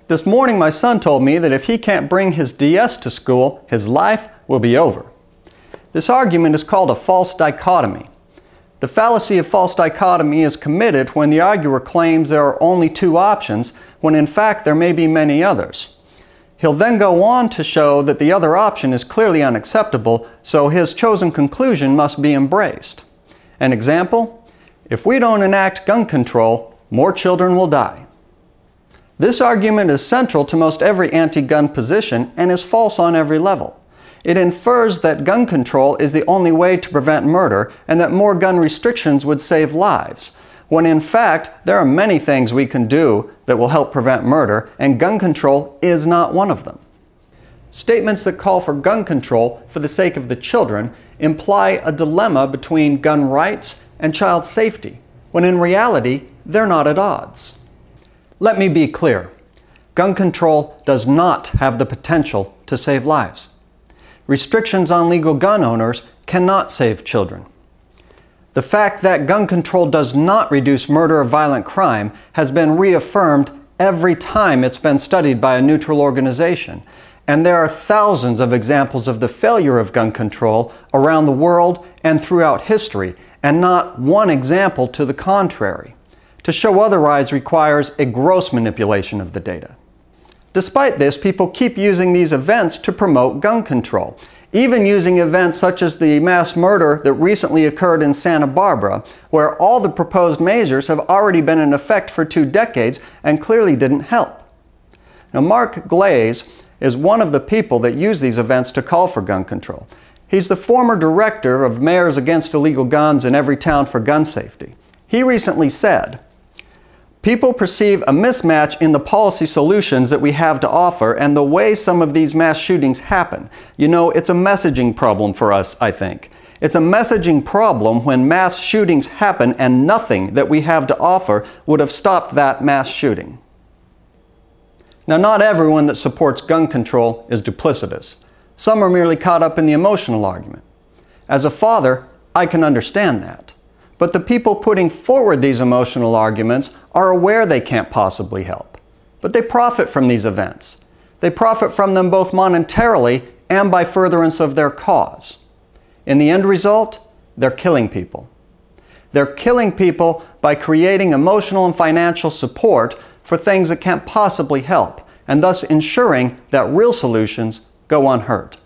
This morning my son told me that if he can't bring his DS to school, his life will be over. This argument is called a false dichotomy. The fallacy of false dichotomy is committed when the arguer claims there are only two options, when in fact there may be many others. He'll then go on to show that the other option is clearly unacceptable, so his chosen conclusion must be embraced. An example? If we don't enact gun control, more children will die. This argument is central to most every anti-gun position and is false on every level. It infers that gun control is the only way to prevent murder and that more gun restrictions would save lives, when in fact there are many things we can do that will help prevent murder, and gun control is not one of them. Statements that call for gun control for the sake of the children imply a dilemma between gun rights and child safety, when in reality they're not at odds. Let me be clear. Gun control does not have the potential to save lives. Restrictions on legal gun owners cannot save children. The fact that gun control does not reduce murder or violent crime has been reaffirmed every time it's been studied by a neutral organization, and there are thousands of examples of the failure of gun control around the world and throughout history, and not one example to the contrary. To show otherwise requires a gross manipulation of the data. Despite this, people keep using these events to promote gun control, even using events such as the mass murder that recently occurred in Santa Barbara, where all the proposed measures have already been in effect for 2 decades and clearly didn't help. Now, Mark Glaze is one of the people that use these events to call for gun control. He's the former director of Mayors Against Illegal Guns in Every Town for Gun Safety. He recently said, "People perceive a mismatch in the policy solutions that we have to offer and the way some of these mass shootings happen. You know, it's a messaging problem for us, I think. It's a messaging problem when mass shootings happen and nothing that we have to offer would have stopped that mass shooting." Now, not everyone that supports gun control is duplicitous. Some are merely caught up in the emotional argument. As a father, I can understand that. But the people putting forward these emotional arguments are aware they can't possibly help. But they profit from these events. They profit from them both monetarily and by furtherance of their cause. In the end result, they're killing people. They're killing people by creating emotional and financial support for things that can't possibly help, and thus ensuring that real solutions go unheard.